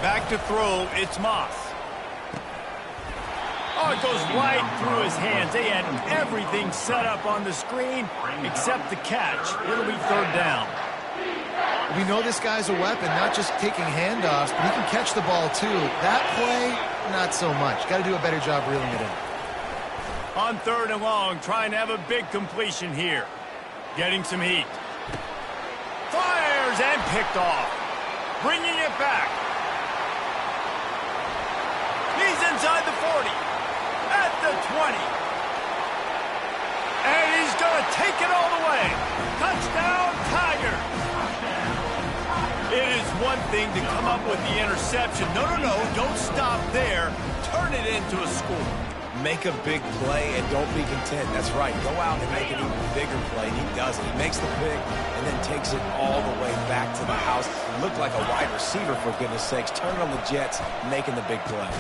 Back to throw, it's Moss. Oh, it goes right through his hands. They had everything set up on the screen except the catch. It'll be 3rd down. We know this guy's a weapon, not just taking handoffs, but he can catch the ball too. That play, not so much. Got to do a better job reeling it in. On 3rd and long, trying to have a big completion here. Getting some heat. Fires and picked off. Bringing it back. He's inside the 40. At the 20. And he's going to take it all the way. Touchdown, Tigers. It is one thing to come up with the interception. No, don't stop there. Turn it into a score. Make a big play and don't be content. That's right. Go out and make an even bigger play. He does it. He makes the pick and then takes it all the way back to the house. He looked like a wide receiver, for goodness sakes. Turning on the Jets, making the big play.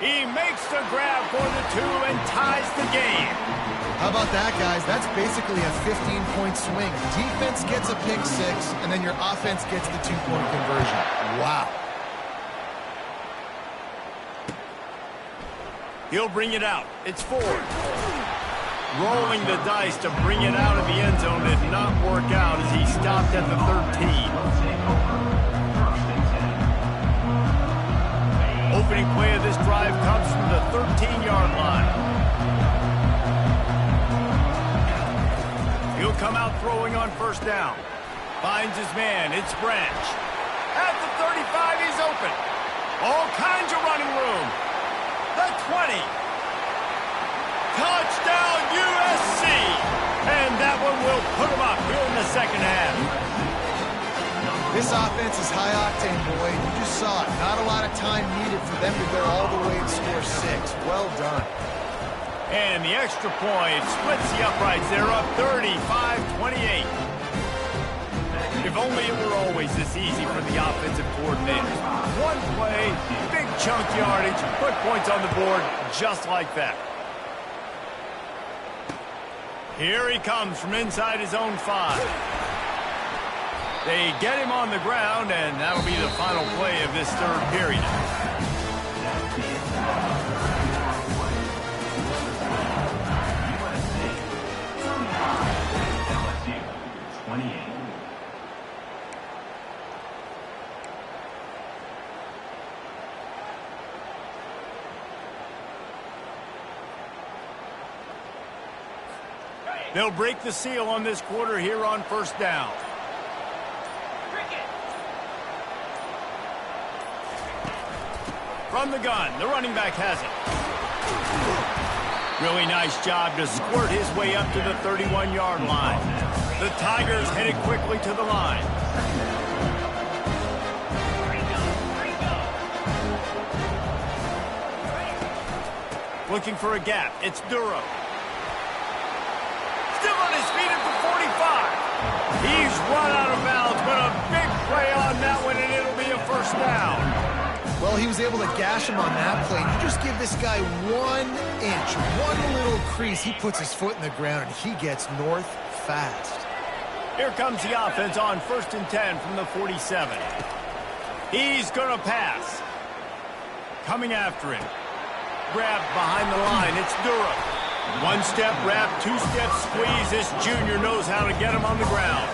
He makes the grab for the 2 and ties the game. How about that, guys? That's basically a 15-point swing. Defense gets a pick 6, and then your offense gets the 2-point conversion. Wow. He'll bring it out. It's Ford. Rolling the dice to bring it out of the end zone did not work out as he stopped at the 13. Opening play of this drive comes from the 13-yard line. He'll come out throwing on first down. Finds his man. It's Branch. At the 35, he's open. All kinds of running room. The 20. Touchdown, USC. And that one will put him up here in the second half. This offense is high-octane, boy. You just saw it. Not a lot of time needed for them to go all the way and score 6. Well done. And the extra point splits the uprights. They're up 35-28. If only it were always this easy for the offensive coordinator. One play, big chunk yardage, put points on the board just like that. Here he comes from inside his own 5. They get him on the ground, and that'll be the final play of this 3rd period. They'll break the seal on this quarter here on first down. From the gun, the running back has it. Really nice job to squirt his way up to the 31-yard line. The Tigers headed quickly to the line. Looking for a gap. It's Duro. Still on his feet at the 45. He's run out of bounds, but a big play on that one, and it'll be a first down. Well, he was able to gash him on that play. You just give this guy 1 inch, one little crease. He puts his foot in the ground, and he gets north fast. Here comes the offense on 1st and 10 from the 47. He's going to pass. Coming after him. Grabbed behind the line. It's Duro. 1-step wrap, 2-step squeeze. This junior knows how to get him on the ground.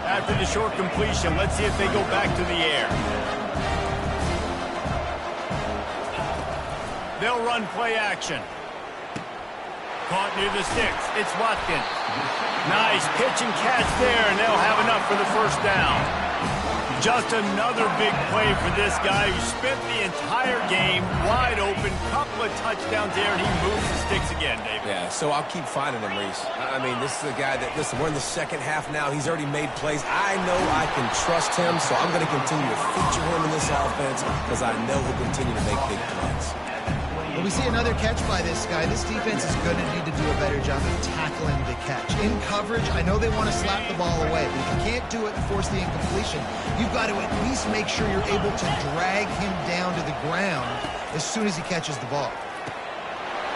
After the short completion, let's see if they go back to the air. They'll run play action. Caught near the sticks. It's Watkins. Nice pitch and catch there, and they'll have enough for the first down. Just another big play for this guy who spent the entire game wide open. Couple of touchdowns there, and he moves the sticks again, David. Yeah, so I'll keep finding him, Reese. I mean, this is a guy that, listen, we're in the second half now. He's already made plays. I know I can trust him, so I'm going to continue to feature him in this offense because I know he'll continue to make big plays. Well, we see another catch by this guy. This defense is going to need to do a better job of tackling the catch. In coverage, I know they want to slap the ball away, but if you can't do it and force the incompletion, you've got to at least make sure you're able to drag him down to the ground as soon as he catches the ball.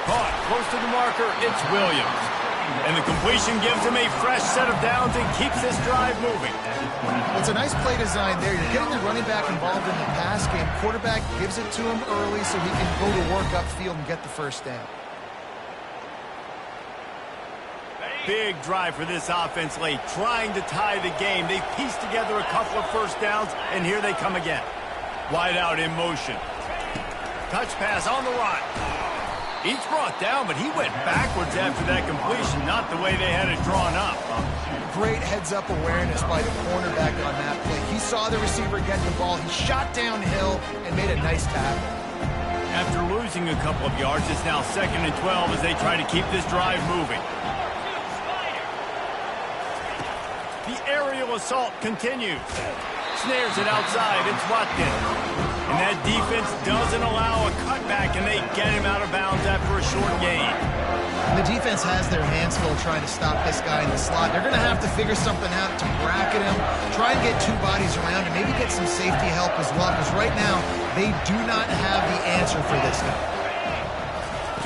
Caught close to the marker, it's Williams. And the completion gives him a fresh set of downs and keeps this drive moving. Well, it's a nice play design there. You're getting the running back involved in the pass game. Quarterback gives it to him early so he can go to work upfield and get the first down. Big drive for this offense late, trying to tie the game. They pieced together a couple of first downs, and here they come again. Wide out in motion. Touch pass on the run. He's brought down, but he went backwards after that completion, not the way they had it drawn up. Great heads-up awareness by the cornerback on that play. He saw the receiver get the ball. He shot downhill and made a nice tackle. After losing a couple of yards, it's now 2nd and 12 as they try to keep this drive moving. The aerial assault continues. Snares it outside. It's Watkins. And that defense doesn't allow a cutback, and they get him out of bounds after a short gain. And the defense has their hands full trying to stop this guy in the slot. They're going to have to figure something out to bracket him, try and get two bodies around him, maybe get some safety help as well, because right now they do not have the answer for this guy.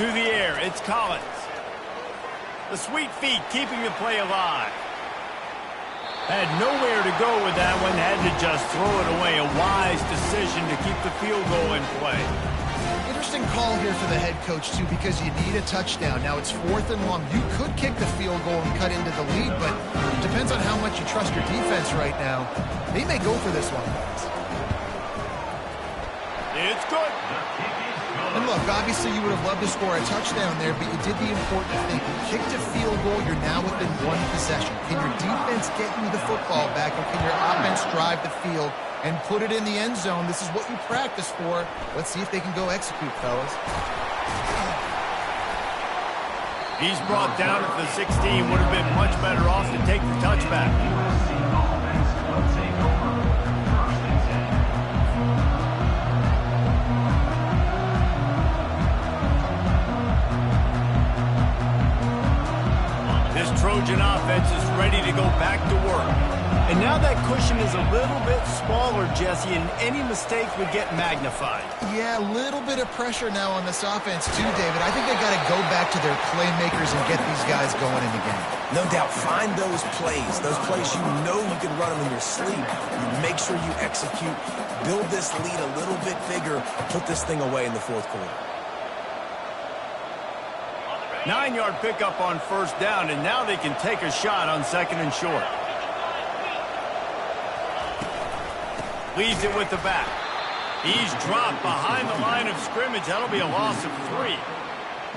To the air, it's Collins. The sweet feet keeping the play alive. Had nowhere to go with that one, had to just throw it away. A wise decision to keep the field goal in play. Interesting call here for the head coach, too, because you need a touchdown. Now it's 4th and long. You could kick the field goal and cut into the lead, but it depends on how much you trust your defense right now. They may go for this one, guys. It's good. And look, obviously you would have loved to score a touchdown there, but you did the important thing. You kicked a field goal, you're now within one possession. Can your defense get you the football back, or can your offense drive the field and put it in the end zone? This is what you practice for. Let's see if they can go execute, fellas. He's brought down at the 16. Would have been much better off to take the touchback. Trojan offense is ready to go back to work. And now that cushion is a little bit smaller, Jesse, and any mistake would get magnified. Yeah, a little bit of pressure now on this offense too, David. I think they got to go back to their playmakers and get these guys going in the game. No doubt, find those plays you know you can run them in your sleep. You make sure you execute, build this lead a little bit bigger, put this thing away in the 4th quarter. 9-yard pickup on 1st down, and now they can take a shot on 2nd and short. Leads it with the back. He's dropped behind the line of scrimmage. That'll be a loss of 3.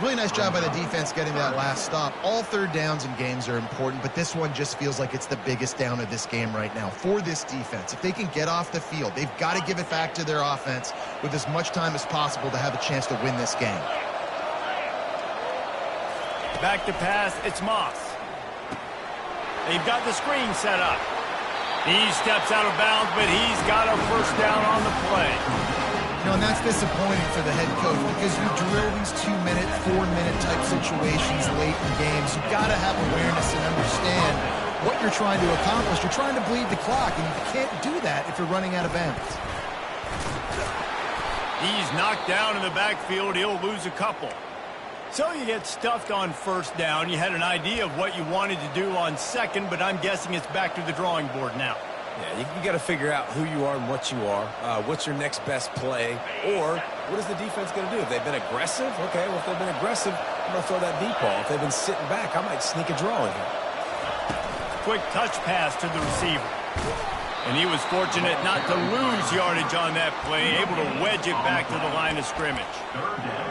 Really nice job by the defense getting that last stop. All 3rd downs in games are important, but this one just feels like it's the biggest down of this game right now for this defense. If they can get off the field, they've got to give it back to their offense with as much time as possible to have a chance to win this game. Back to pass, it's Moss. They've got the screen set up. He steps out of bounds, but he's got a 1st down on the play. You know, and that's disappointing for the head coach because you drill these 2-minute, 4-minute type situations late in games. You've got to have awareness and understand what you're trying to accomplish. You're trying to bleed the clock, and you can't do that if you're running out of bounds. He's knocked down in the backfield. He'll lose a couple. So you get stuffed on 1st down. You had an idea of what you wanted to do on 2nd, but I'm guessing it's back to the drawing board now. Yeah, you got to figure out who you are and what you are. What's your next best play? Or what is the defense going to do? If they've been aggressive, okay, well, if they've been aggressive, I'm going to throw that deep ball. If they've been sitting back, I might sneak a draw in here. Quick touch pass to the receiver. And he was fortunate not to lose yardage on that play, able to wedge it back to the line of scrimmage.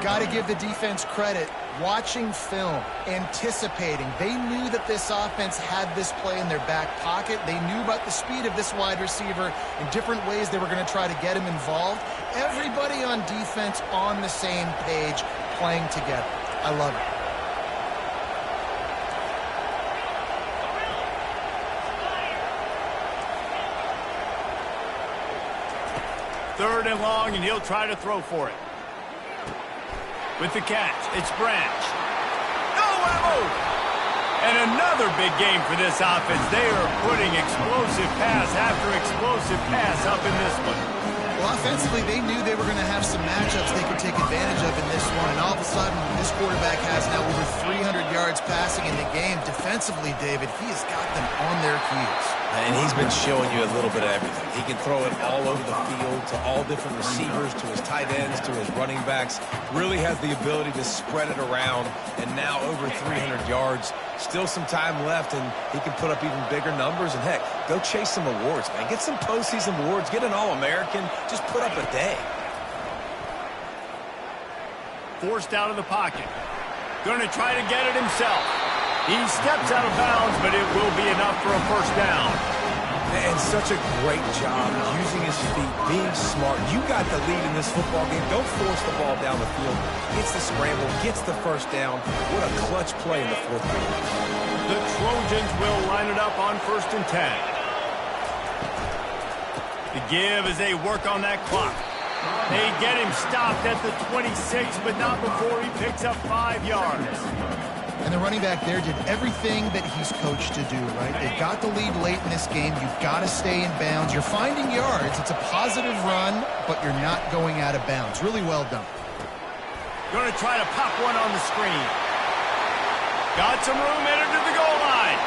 Got to give the defense credit. Watching film, anticipating. They knew that this offense had this play in their back pocket. They knew about the speed of this wide receiver in different ways they were going to try to get him involved. Everybody on defense on the same page, playing together. I love it. Third and long, and he'll try to throw for it. With the catch, it's Branch. No ammo! And another big game for this offense. They are putting explosive pass after explosive pass up in this one. Well, offensively, they knew they were going to have some matchups they could take advantage of in this one. And all of a sudden, this quarterback has now over 300 yards passing in the game. Defensively, David, he has got them on their heels. And he's been showing you a little bit of everything. He can throw it all over the field to all different receivers, to his tight ends, to his running backs. Really has the ability to spread it around. And now over 300 yards. Still some time left, and he can put up even bigger numbers. And, heck, go chase some awards, man. Get some postseason awards. Get an All-American. Just put up a day. Forced out of the pocket. Going to try to get it himself. He steps out of bounds, but it will be enough for a first down. And such a great job using his feet, being smart. You got the lead in this football game. Don't force the ball down the field. Gets the scramble, gets the first down. What a clutch play in the fourth quarter. The Trojans will line it up on 1st and 10. The give as they work on that clock. They get him stopped at the 26, but not before he picks up 5 yards. And the running back there did everything that he's coached to do, right? They got the lead late in this game. You've got to stay in bounds. You're finding yards. It's a positive run, but you're not going out of bounds. Really well done. Going to try to pop one on the screen. Got some room, entered to the goal line.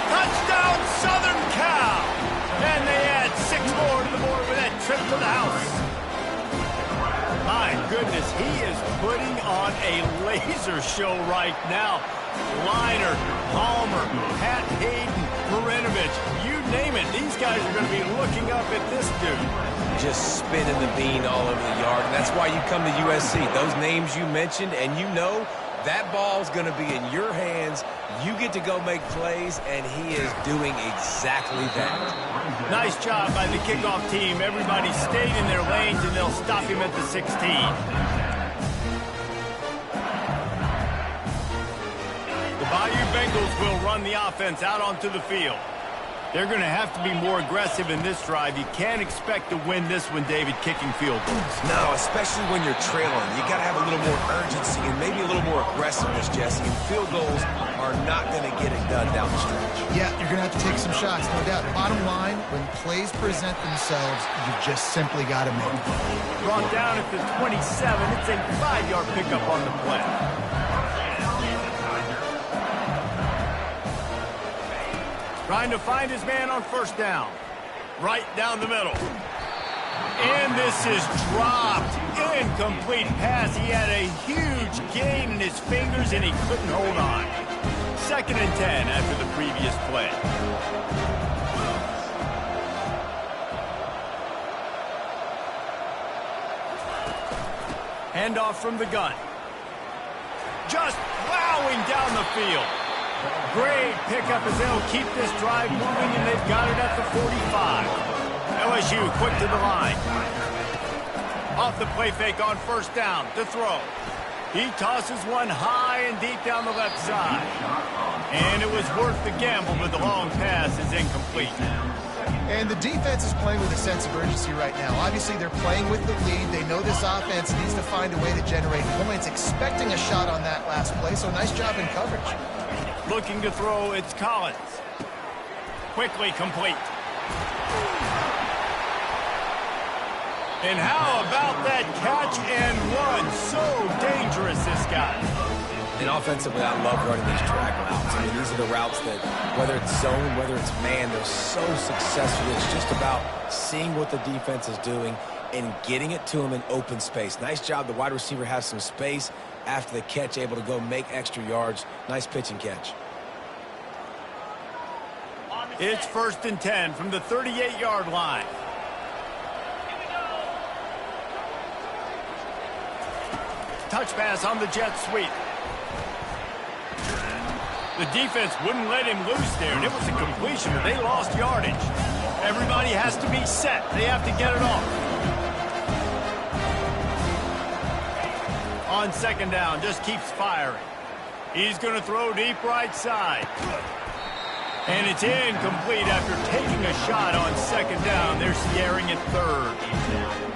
Touchdown, Southern Cal! And they add 6 more to the board with that trip to the house. My goodness, he is putting on a laser show right now. Liner, Palmer, Pat Hayden, Marinovich, you name it. These guys are going to be looking up at this dude. Just spinning the bean all over the yard. And that's why you come to USC. Those names you mentioned, and you know that ball's going to be in your hands. You get to go make plays, and he is doing exactly that. Nice job by the kickoff team. Everybody stayed in their lanes, and they'll stop him at the 16. The Bayou Bengals will run the offense out onto the field. They're going to have to be more aggressive in this drive. You can't expect to win this one, David, kicking field goals. No, especially when you're trailing. You got to have a little more urgency and maybe a little more aggressiveness, Jesse. And field goals are not going to get it done down the stretch. Yeah, you're going to have to take some shots, no doubt. Bottom line, when plays present themselves, you just simply got to make them. Brought down at the 27. It's a 5-yard pickup on the play. Trying to find his man on 1st down. Right down the middle. And this is dropped. Incomplete pass. He had a huge gain in his fingers, and he couldn't hold on. 2nd and 10 after the previous play. Handoff from the gun. Just plowing down the field. Great pickup as they'll keep this drive moving, and they've got it at the 45. LSU quick to the line. Off the play fake on 1st down to throw. He tosses one high and deep down the left side. And it was worth the gamble, but the long pass is incomplete. And the defense is playing with a sense of urgency right now. Obviously, they're playing with the lead. They know this offense needs to find a way to generate points, expecting a shot on that last play, so nice job in coverage. Looking to throw, it's Collins. Quickly complete. And how about that catch and run? So dangerous, this guy. And offensively, I love running these drag routes. I mean, these are the routes that, whether it's zone, whether it's man, they're so successful. It's just about seeing what the defense is doing and getting it to him in open space. Nice job. The wide receiver has some space after the catch, able to go make extra yards. Nice pitch and catch. It's 1st and 10 from the 38-yard line. Touch pass on the jet sweep. The defense wouldn't let him loose there, and it was a completion, but they lost yardage. Everybody has to be set. They have to get it off. On 2nd down, just keeps firing. He's going to throw deep right side. And it's incomplete after taking a shot on 2nd down. They're scaring at 3rd.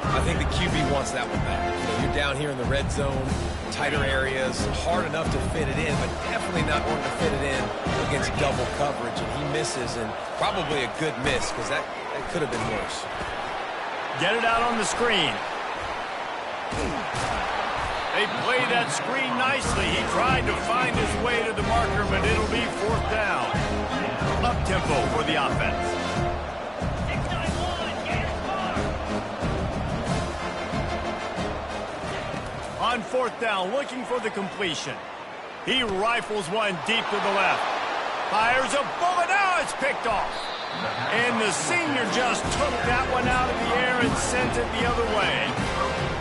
I think the QB wants that one back. You're down here in the red zone, tighter areas, hard enough to fit it in, but definitely not wanting to fit it in against double coverage. And he misses, and probably a good miss, because that could have been worse. Get it out on the screen. They play that screen nicely. He tried to find his way to the marker, but it'll be 4th down. Up-tempo for the offense. On 4th down, looking for the completion. He rifles one deep to the left. Fires a bullet. Now it's picked off. And the senior just took that one out of the air and sent it the other way.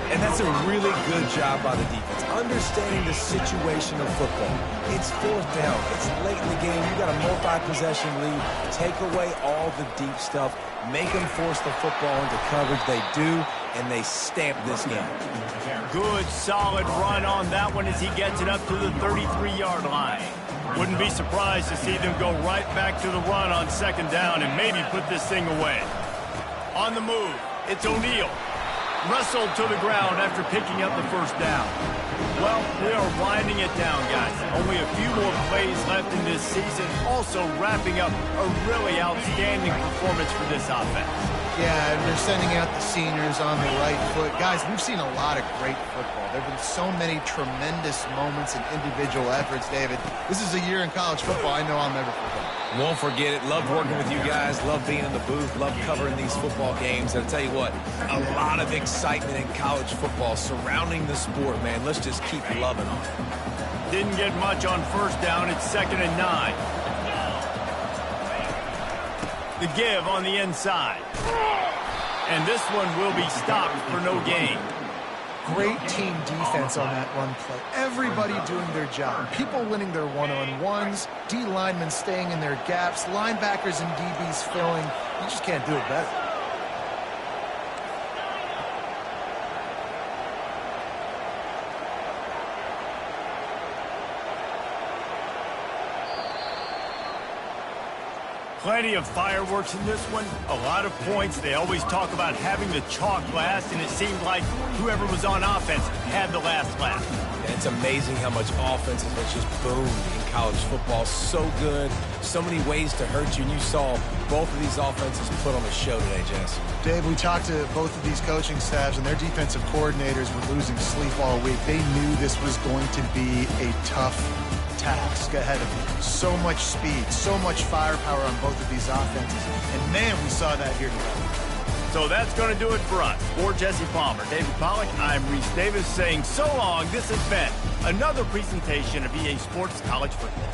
And that's a really good job by the defense, understanding the situation of football. It's 4th down. It's late in the game. You got a multi-possession lead. Take away all the deep stuff. Make them force the football into coverage. They do, and they stamp this game. Good, solid run on that one as he gets it up to the 33-yard line. Wouldn't be surprised to see them go right back to the run on 2nd down and maybe put this thing away. On the move, it's O'Neal. Wrestled to the ground after picking up the 1st down. Well, we are winding it down, guys. Only a few more plays left in this season. Also wrapping up a really outstanding performance for this offense. Yeah, and they're sending out the seniors on the right foot. Guys, we've seen a lot of great football. There have been so many tremendous moments and individual efforts, David. This is a year in college football I know I'll never forget. Won't forget it. Loved working with you guys. Loved being in the booth. Loved covering these football games. And I'll tell you what, a lot of excitement in college football surrounding the sport, man. Let's just keep loving on it. Didn't get much on 1st down. It's 2nd and 9. The give on the inside. And this one will be stopped for no gain. Great team defense on that run play. Everybody doing their job. People winning their one-on-ones, D linemen staying in their gaps, linebackers and DBs filling. You just can't do it better. Plenty of fireworks in this one. A lot of points. They always talk about having the chalk last, and it seemed like whoever was on offense had the last laugh. And it's amazing how much offense has just boomed in college football. So good. So many ways to hurt you. And you saw both of these offenses put on the show today, Jess. Dave, we talked to both of these coaching staffs, and their defensive coordinators were losing sleep all week. They knew this was going to be a tough task ahead of them. So much speed, so much firepower on both of these offenses. And, man, we saw that here today. So that's going to do it for us. For Jesse Palmer, David Pollack, I'm Reese Davis saying so long. This has been another presentation of EA Sports College Football.